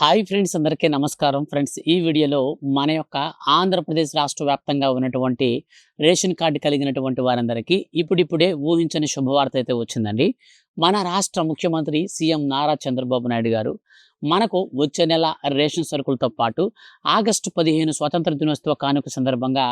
Hi friends, అందరికీ నమస్కారం. Friends, ఈ వీడియోలో మన యొక్క ఆంధ్రప్రదేశ్ రాష్ట్ర వ్యాప్తంగా ఉన్నటువంటి రేషన్ కార్డు కలిగినటువంటి వారందరికీ ఇప్పుడిప్పుడే ఊహించని శుభవార్త అయితే వచ్చిందండి. మన రాష్ట్ర ముఖ్యమంత్రి సీఎం నారా చంద్రబాబు నాయుడు గారు మనకు వచ్చే నెల రేషన్ సరుకులతో పాటు ఆగస్టు 15 స్వాతంత్ర దినోత్సవ కానుక సందర్భంగా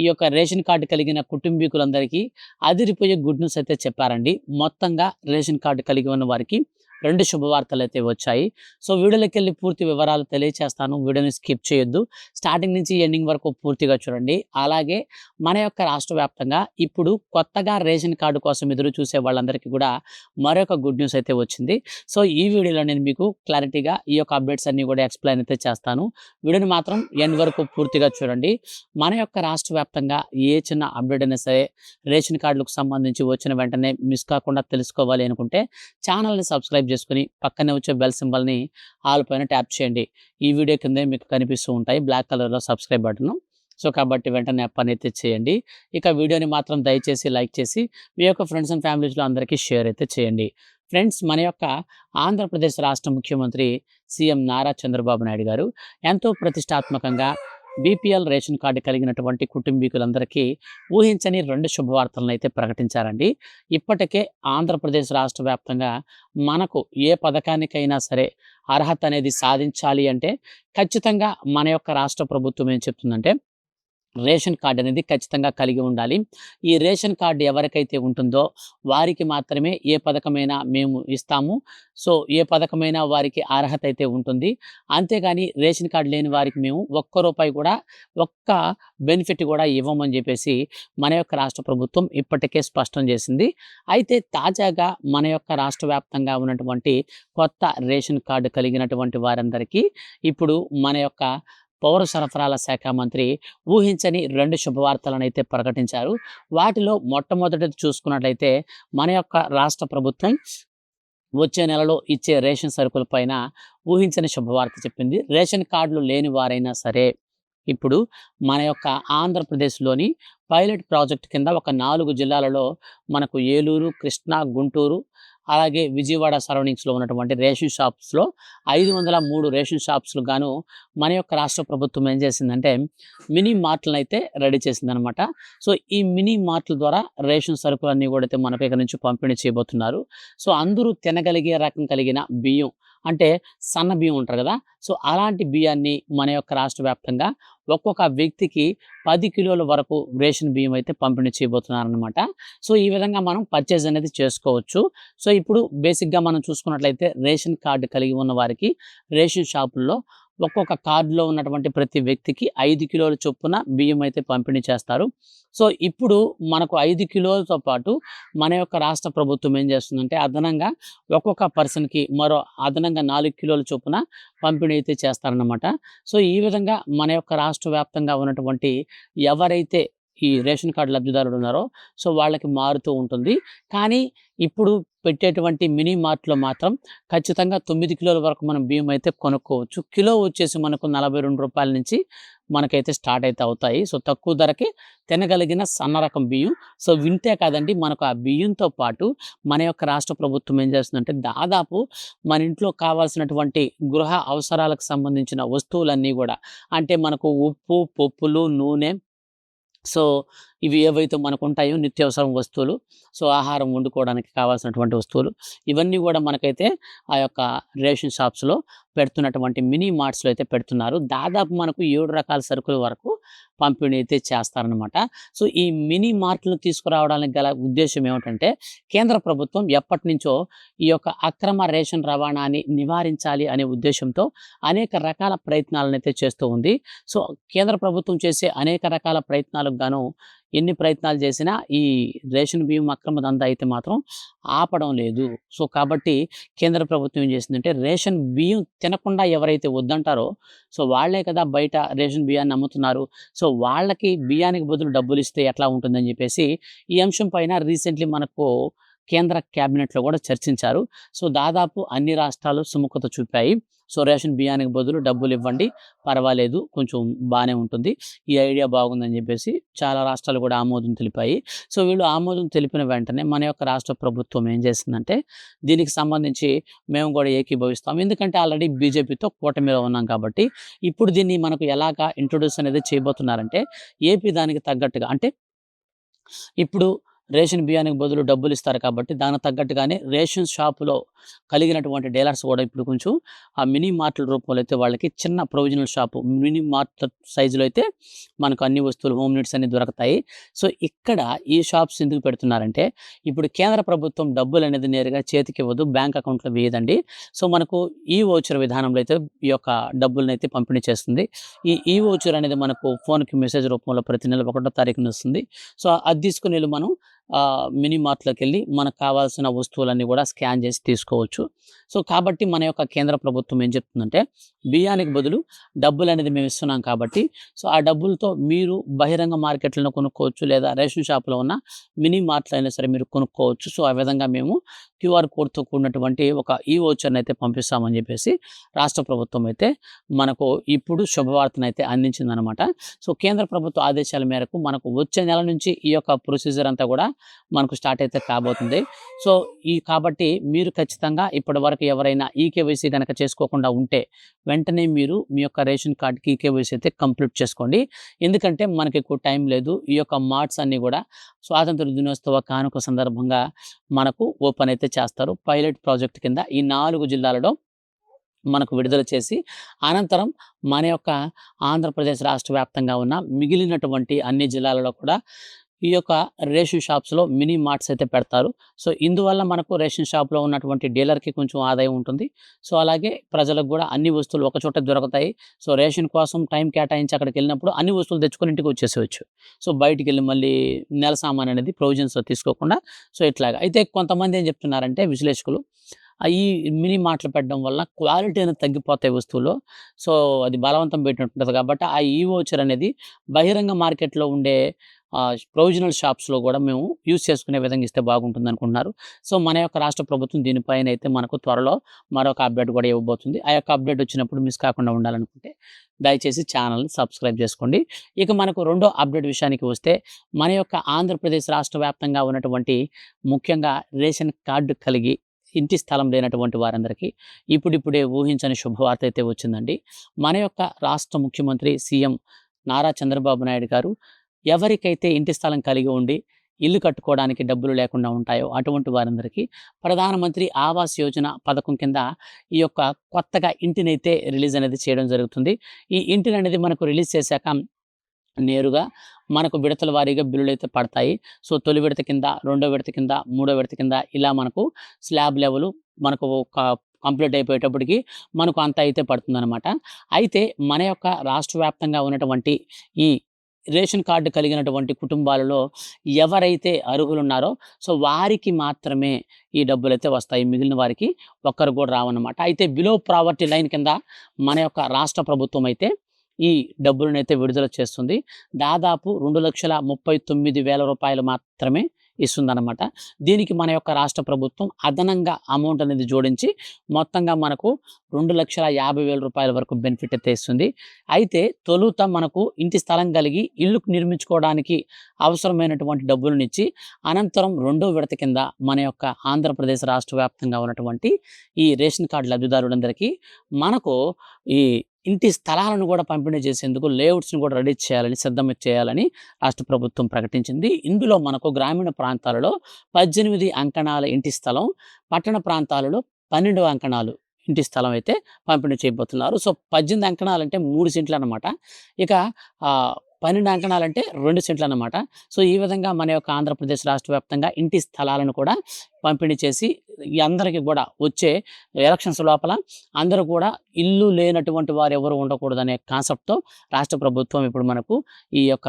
ఈ యొక్క రేషన్ కార్డు కలిగిన కుటుంబీకులందరికీ అదిరిపోయే గుడ్ న్యూస్ అయితే చెప్పారండి. మొత్తంగా రేషన్ కార్డు కలిగి ఉన్న వారికి 2 శుభవార్తలు అయితే వచ్చాయి. సో వీడియోలోకి వెళ్ళి పూర్తి వివరాలు తెలియచేస్తాను. వీడియోని స్కిప్ చేయొద్దు. స్టార్టింగ్ నుంచి ఎండింగ్ వరకు పూర్తిగా చూడండి. అలాగే మన యొక్క రాష్ట్ర వ్యాప్తంగా ఇప్పుడు కొత్తగా రేషన్ కార్డు కోసం ఎదురు చూసే వాళ్ళందరికీ కూడా మరొక గుడ్ న్యూస్ అయితే వచ్చింది. సో ఈ వీడియోలో నేను మీకు క్లారిటీగా ఈ యొక్క అప్డేట్స్ అన్ని కూడా ఎక్స్ప్లెయిన్ అయితే చేస్తాను. వీడియోని మాత్రం ఎండ్ వరకు పూర్తిగా చూడండి. మన యొక్క రాష్ట్ర వ్యాప్తంగా ఏ చిన్న అప్డేట్ అయినా సరే రేషన్ కార్డులకు సంబంధించి వచ్చిన వెంటనే మిస్ కాకుండా తెలుసుకోవాలి అనుకుంటే ఛానల్ని సబ్స్క్రైబ్ చేసుకుని పక్కనే వచ్చే బెల్ సింబల్ని ఆల్ పైన ట్యాప్ చేయండి. ఈ వీడియో కింద మీకు కనిపిస్తూ ఉంటాయి బ్లాక్ కలర్లో సబ్స్క్రైబ్ బటన్. సో కాబట్టి వెంటనే పని అయితే చేయండి. ఇక వీడియోని మాత్రం దయచేసి లైక్ చేసి మీ యొక్క ఫ్రెండ్స్ అండ్ ఫ్యామిలీస్లో అందరికీ షేర్ అయితే చేయండి. ఫ్రెండ్స్, మన యొక్క ఆంధ్రప్రదేశ్ రాష్ట్ర ముఖ్యమంత్రి సీఎం నారా చంద్రబాబు నాయుడు గారు ఎంతో ప్రతిష్టాత్మకంగా బీపీఎల్ రేషన్ కార్డు కలిగినటువంటి కుటుంబీకులందరికీ ఊహించని 2 శుభవార్తలను అయితే ప్రకటించారండి. ఇప్పటికే ఆంధ్రప్రదేశ్ రాష్ట్ర వ్యాప్తంగా మనకు ఏ పథకానికైనా సరే అర్హత అనేది సాధించాలి అంటే ఖచ్చితంగా మన యొక్క రాష్ట్ర ప్రభుత్వం ఏం చెప్తుందంటే రేషన్ కార్డు అనేది ఖచ్చితంగా కలిగి ఉండాలి. ఈ రేషన్ కార్డు ఎవరికైతే ఉంటుందో వారికి మాత్రమే ఏ పథకమైనా మేము ఇస్తాము. సో ఏ పథకమైనా వారికి అర్హత అయితే ఉంటుంది. అంతేగాని రేషన్ కార్డు లేని వారికి మేము ఒక్క రూపాయి కూడా ఒక్క బెనిఫిట్ కూడా ఇవ్వమని చెప్పేసి మన యొక్క రాష్ట్ర ప్రభుత్వం ఇప్పటికే స్పష్టం చేసింది. అయితే తాజాగా మన యొక్క రాష్ట్ర వ్యాప్తంగా ఉన్నటువంటి కొత్త రేషన్ కార్డు కలిగినటువంటి వారందరికీ ఇప్పుడు మన యొక్క పౌర సరఫరాల శాఖ మంత్రి ఊహించని 2 శుభవార్తలను అయితే ప్రకటించారు. వాటిలో మొట్టమొదటిది చూసుకున్నట్లయితే మన యొక్క రాష్ట్ర ప్రభుత్వం వచ్చే నెలలో ఇచ్చే రేషన్ సరుకుల పైన ఊహించని శుభవార్త చెప్పింది. రేషన్ కార్డులు లేని వారైనా సరే ఇప్పుడు మన యొక్క ఆంధ్రప్రదేశ్లోని పైలట్ ప్రాజెక్ట్ కింద ఒక 4 జిల్లాలలో మనకు ఏలూరు, కృష్ణా, గుంటూరు, అలాగే విజయవాడ సరౌండింగ్స్లో ఉన్నటువంటి రేషన్ షాప్స్లో 503 రేషన్ షాప్స్లు గాను మన యొక్క రాష్ట్ర ప్రభుత్వం ఏం చేసిందంటే మినీ మార్ట్లను అయితే రెడీ చేసిందనమాట. సో ఈ మినీ మార్ట్ల ద్వారా రేషన్ సరుకులన్నీ కూడా అయితే మనకు ఇక్కడ నుంచి పంపిణీ చేయబోతున్నారు. సో అందరూ తినగలిగే రకం కలిగిన బియ్యం, అంటే సన్న బియ్యం ఉంటారు కదా, సో అలాంటి బియ్యాన్ని మన యొక్క రాష్ట్ర వ్యాప్తంగా ఒక్కొక్క వ్యక్తికి 10 కిలోల వరకు రేషన్ బియ్యం అయితే పంపిణీ చేయబోతున్నారనమాట. సో ఈ విధంగా మనం పర్చేజ్ అనేది చేసుకోవచ్చు. సో ఇప్పుడు బేసిక్గా మనం చూసుకున్నట్లయితే రేషన్ కార్డు కలిగి ఉన్న వారికి రేషన్ షాపుల్లో ఒక్కొక్క కార్డులో ఉన్నటువంటి ప్రతి వ్యక్తికి 5 కిలోల చొప్పున బియ్యం అయితే పంపిణీ చేస్తారు. సో ఇప్పుడు మనకు 5 కిలోలతో పాటు మన యొక్క రాష్ట్ర ప్రభుత్వం ఏం చేస్తుందంటే అదనంగా ఒక్కొక్క పర్సన్కి మరో అదనంగా 4 కిలోల చొప్పున పంపిణీ అయితే చేస్తారన్నమాట. సో ఈ విధంగా మన యొక్క రాష్ట్ర వ్యాప్తంగా ఉన్నటువంటి ఎవరైతే ఈ రేషన్ కార్డు లబ్ధిదారులు ఉన్నారో సో వాళ్ళకి మారుతూ ఉంటుంది. కానీ ఇప్పుడు పెట్టేటువంటి మినీ మార్ట్లో మాత్రం ఖచ్చితంగా 9 కిలోల వరకు మనం బియ్యం అయితే కొనుక్కోవచ్చు. కిలో వచ్చేసి మనకు 42 రూపాయల నుంచి మనకైతే స్టార్ట్ అయితే అవుతాయి. సో తక్కువ ధరకే తినగలిగిన సన్న రకం బియ్యం. సో వింటే కాదండి, మనకు ఆ బియ్యంతో పాటు మన యొక్క రాష్ట్ర ప్రభుత్వం ఏం చేస్తుందంటే దాదాపు మన ఇంట్లో కావాల్సినటువంటి గృహ అవసరాలకు సంబంధించిన వస్తువులన్నీ కూడా, అంటే మనకు ఉప్పు, పప్పులు, నూనె, సో ఇవి ఏవైతే మనకు ఉంటాయో నిత్యావసర వస్తువులు, సో ఆహారం వండుకోవడానికి కావాల్సినటువంటి వస్తువులు, ఇవన్నీ కూడా మనకైతే ఆ యొక్క రేషన్ షాప్స్లో పెడుతున్నటువంటి మినీ మార్ట్స్లో అయితే పెడుతున్నారు. దాదాపు మనకు 7 రకాల సరుకుల వరకు పంపిణీ అయితే చేస్తారనమాట. సో ఈ మినీ మార్ట్లను తీసుకురావడానికి గల ఉద్దేశం ఏమిటంటే కేంద్ర ప్రభుత్వం ఎప్పటి నుంచో ఈ యొక్క అక్రమ రేషన్ రవాణాని నివారించాలి అనే ఉద్దేశంతో అనేక రకాల ప్రయత్నాలను అయితే చేస్తూ ఉంది. సో కేంద్ర ప్రభుత్వం చేసే అనేక రకాల ప్రయత్నాలకు గాను ఎన్ని ప్రయత్నాలు చేసినా ఈ రేషన్ బియ్యం అక్రమ దందా అయితే మాత్రం ఆపడం లేదు. సో కాబట్టి కేంద్ర ప్రభుత్వం ఏం చేసిందంటే రేషన్ బియ్యం తినకుండా ఎవరైతే వద్దంటారో సో వాళ్ళే కదా బయట రేషన్ బియ్యాన్ని అమ్ముతున్నారు. సో వాళ్ళకి బియ్యానికి బదులు డబ్బులు ఇస్తే ఎట్లా ఉంటుందని చెప్పేసి ఈ అంశం పైన రీసెంట్లీ మనకు కేంద్ర క్యాబినెట్‌లో కూడా చర్చించారు. సో, దాదాపు అన్ని రాష్ట్రాలు సుముఖత చూపాయి. సో, రేషన్ బియ్యానికి బదులు డబ్బులివ్వండి, పర్వాలేదు, కొంచెం బానే ఉంటుంది. ఈ ఐడియా బాగుందని చెప్పేసి చాలా రాష్ట్రాలు కూడా ఆమోదం తెలిపాయి. సో, వీళ్ళు ఆమోదం తెలిపిన వెంటనే మన యొక్క రాష్ట్ర ప్రభుత్వం ఏం చేసిందంటే, దీనికి సంబంధించి మేము కూడా ఏకీభవిస్తాం. ఎందుకంటే ఆల్రెడీ బీజేపీతో కూటమిలో ఉన్నాం కాబట్టి, ఇప్పుడు దీన్ని మనకు ఎలాగా ఇంట్రొడ్యూస్ అనేది చేయబోతున్నారంటే, ఏపీ దానికి తగ్గట్టుగా అంటే ఇప్పుడు రేషన్ బియ్యానికి బదులు డబ్బులిస్తారు కాబట్టి, దానికి తగ్గట్టుగానే రేషన్ షాపులో కలిగినటువంటి డీలర్స్ కూడా ఇప్పుడు కొంచెం ఆ మినీ మార్ట్‌ల రూపంలో అయితే వాళ్ళకి చిన్న ప్రొవిజనల్ షాపు, మినీ మార్ట్ సైజులో అయితే మనకు అన్ని వస్తువులు, హోమ్ నీడ్స్ అన్నీ దొరకతాయి. సో, ఇక్కడ ఈ షాప్స్ ఎందుకు పెడుతున్నారంటే, ఇప్పుడు కేంద్ర ప్రభుత్వం డబ్బులనేది నేరుగా చేతికివ్వదు, బ్యాంక్ అకౌంట్‌లో వేయదండి. సో, మనకు ఈ వోచర్ విధానంలో అయితే ఈ యొక్క డబ్బులనైతే పంపిణీ చేస్తుంది. ఈ వోచర్ అనేది మనకు ఫోన్‌కి మెసేజ్ రూపంలో ప్రతి నెల 1 తారీఖున వస్తుంది. సో, అది తీసుకొని వెళ్లి మనం మినీ మార్ట్‌లోకెళ్ళి మనకు కావాల్సిన వస్తువులన్నీ కూడా స్కాన్ చేసి తీసుకోవచ్చు. సో, కాబట్టి మన యొక్క కేంద్ర ప్రభుత్వం ఏం చెప్తుందంటే, బియ్యానికి బదులు డబ్బులనేది మేము ఇస్తున్నాం కాబట్టి, సో, ఆ డబ్బులతో మీరు బహిరంగ మార్కెట్‌లను కొనుక్కోవచ్చు, లేదా రేషన్ షాప్‌లో ఉన్న మినీ మార్ట్‌లో అయినా సరే మీరు కొనుక్కోవచ్చు. సో, ఆ విధంగా మేము క్యూఆర్ కోడ్‌తో కూడినటువంటి ఒక ఈ వోచర్‌ని అయితే పంపిస్తామని చెప్పేసి రాష్ట్ర ప్రభుత్వం అయితే మనకు ఇప్పుడు శుభవార్తనైతే అందించిందనమాట. సో, కేంద్ర ప్రభుత్వ ఆదేశాల మేరకు మనకు వచ్చే నెల నుంచి ఈ యొక్క ప్రొసీజర్ అంతా కూడా మనకు స్టార్ట్ అయితే కాబోతుంది. సో, కాబట్టి మీరు ఖచ్చితంగా ఇప్పటివరకు ఎవరైనా ఈకేవైసీ గనక చేసుకోకుండా ఉంటే, వెంటనే మీరు మీ యొక్క రేషన్ కార్డ్‌కి ఈకేవైసీ అయితే కంప్లీట్ చేసుకోండి. ఎందుకంటే మనకి ఎక్కువ టైం లేదు. ఈ యొక్క మార్ట్స్ అన్నీ కూడా స్వాతంత్ర దినోత్సవ కానుక సందర్భంగా మనకు ఓపెన్ అయితే చేస్తారు. పైలట్ ప్రాజెక్ట్ కింద ఈ 4 జిల్లాలలో మనకు విడుదల చేసి, అనంతరం మన యొక్క ఆంధ్రప్రదేశ్ రాష్ట్ర వ్యాప్తంగా ఉన్న మిగిలినటువంటి అన్ని జిల్లాలలో కూడా ఈ యొక్క రేషన్ షాప్స్‌లో మినీ మార్ట్స్ అయితే పెడతారు. సో, ఇందువల్ల మనకు రేషన్ షాప్‌లో ఉన్నటువంటి డీలర్‌కి కొంచెం ఆదాయం ఉంటుంది. సో, అలాగే ప్రజలకు గూడా అన్ని వస్తువులు ఒక చోట దొరకతాయి. సో, రేషన్ కోసం టైం కేటాయించి అక్కడికెళ్ళినప్పుడు అన్ని వస్తువులు తెచ్చుకొని ఇంటికి వచ్చేసేయొచ్చు. సో, బయటికెళ్ళి మళ్ళీ నెల సామాను అనేది ప్రొవిజన్స్‌లో తీసుకోకుండా, సో, ఇట్లాగా. అయితే కొంతమంది ఏం చెప్తున్నారంటే విశ్లేషకులు, ఈ మినీ మార్ట్‌లు పెట్టడం వల్ల క్వాలిటీ అనేది తగ్గిపోతాయి వస్తువులో. సో, అది బలవంతం పెట్టినట్టుంటది కాబట్టి, ఆ ఈ వోచర్ అనేది బహిరంగ మార్కెట్‌లో ఉండే ప్రొవిజనల్ షాప్స్‌లో గూడా మేము యూజ్ చేసుకునే విధంగా ఇస్తే బాగుంటుందనుకుంటున్నారు. సో, మన యొక్క రాష్ట్ర ప్రభుత్వం దీనిపైనైతే మనకు త్వరలో మరొక అప్డేట్ కూడా ఇవ్వబోతుంది. ఆ యొక్క అప్డేట్ వచ్చినప్పుడు మిస్ కాకుండా ఉండాలనుకుంటే దయచేసి ఛానల్‌ని సబ్స్క్రైబ్ చేసుకోండి. ఇక మనకు రెండో అప్డేట్ విషయానికి వస్తే, మన యొక్క ఆంధ్రప్రదేశ్ రాష్ట్ర వ్యాప్తంగా ఉన్నటువంటి ముఖ్యంగా రేషన్ కార్డ్ కలిగి ఇంటి స్థలం లేనటువంటి వారందరికీ ఇప్పుడిప్పుడే ఊహించని శుభవార్త అయితే వచ్చిందండి. మన యొక్క రాష్ట్ర ముఖ్యమంత్రి సీఎం నారా చంద్రబాబు నాయుడు గారు ఎవరికైతే ఇంటి స్థలం కలిగి ఉండి ఇల్లు కట్టుకోవడానికి డబ్బులు లేకుండా ఉంటాయో అటువంటి వారందరికీ ప్రధానమంత్రి ఆవాస్ యోజన పథకం కింద ఈ యొక్క కొత్తగా ఇంటినైతే రిలీజ్ అనేది చేయడం జరుగుతుంది. ఈ ఇంటిని అనేది మనకు రిలీజ్ చేశాక నేరుగా మనకు విడతల వారీగా బిల్లులైతే పడతాయి. సో, తొలి విడత కింద, రెండో విడత కింద, మూడో విడత కింద ఇలా మనకు స్లాబ్ లెవెలు మనకు కంప్లీట్ అయిపోయేటప్పటికి మనకు అంత అయితే పడుతుందనమాట. అయితే మన యొక్క రాష్ట్ర వ్యాప్తంగా ఉన్నటువంటి ఈ రేషన్ కార్డ్ కలిగినటువంటి కుటుంబాలలో ఎవరైతే అర్హులున్నారో, సో, వారికి మాత్రమే ఈ డబ్బులైతే వస్తాయి. మిగిలిన వారికి ఒక్కరికి కూడా రావన్నమాట. అయితే బిలో ప్రావర్టీ లైన్ కింద మన యొక్క రాష్ట్ర ప్రభుత్వం అయితే ఈ డబ్బులనైతే విడుదల చేస్తుంది. దాదాపు 2,39,000 రూపాయలు మాత్రమే ఇస్తుందన్నమాట. దీనికి మన యొక్క రాష్ట్ర ప్రభుత్వం అదనంగా అమౌంట్ అనేది జోడించి మొత్తంగా మనకు 2,50,000 రూపాయల వరకు బెనిఫిట్ అయితే ఇస్తుంది. అయితే తొలుత మనకు ఇంటి స్థలం కలిగి ఇల్లు నిర్మించుకోవడానికి అవసరమైనటువంటి డబ్బులనిచ్చి, అనంతరం రెండో విడత కింద మన యొక్క ఆంధ్రప్రదేశ్ రాష్ట్ర వ్యాప్తంగా ఉన్నటువంటి ఈ రేషన్ కార్డు లబ్ధిదారులందరికీ మనకు ఈ ఇంటి స్థలాలను కూడా పంపిణీ చేసేందుకు లేఅవుట్స్‌ని కూడా రెడీ చేయాలని, సిద్ధం చేయాలని రాష్ట్ర ప్రభుత్వం ప్రకటించింది. ఇందులో మనకు గ్రామీణ ప్రాంతాలలో 18 అంకణాల ఇంటి స్థలం, పట్టణ ప్రాంతాలలో 12 అంకణాలు ఇంటి స్థలం అయితే పంపిణీ చేయబోతున్నారు. సో, 18 అంకణాలంటే 3 సెంట్లనమాట. ఇక 12 అంకణాలంటే 2 సెంట్లనమాట. సో, ఈ విధంగా మన యొక్క ఆంధ్రప్రదేశ్ రాష్ట్ర వ్యాప్తంగా ఇంటి స్థలాలను కూడా పంపిణీ చేసి ఈ అందరికీ కూడా వచ్చే ఎలక్షన్స్ లోపల అందరూ కూడా ఇల్లు లేనటువంటి వారు ఎవరు ఉండకూడదనే కాన్సెప్ట్‌తో రాష్ట్ర ప్రభుత్వం ఇప్పుడు మనకు ఈ యొక్క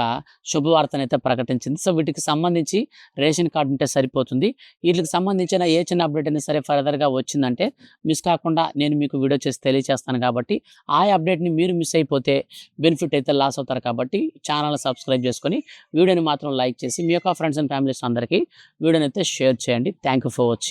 శుభవార్తనైతే ప్రకటించింది. సో, వీటికి సంబంధించి రేషన్ కార్డ్ ఉంటే సరిపోతుంది. వీటికి సంబంధించిన ఏ చిన్న అప్డేట్ అయినా సరే ఫర్దర్‌గా వచ్చిందంటే మిస్ కాకుండా నేను మీకు వీడియో చేసి తెలియజేస్తాను కాబట్టి, ఆ అప్డేట్‌ని మీరు మిస్ అయిపోతే బెనిఫిట్ అయితే లాస్ అవుతారు కాబట్టి ఛానల్‌ని సబ్స్క్రైబ్ చేసుకొని వీడియోని మాత్రం లైక్ చేసి మీ యొక్క ఫ్రెండ్స్ అండ్ ఫ్యామిలీస్ అందరికీ వీడియోని అయితే షేర్ చేయండి. Thank you. You for watching.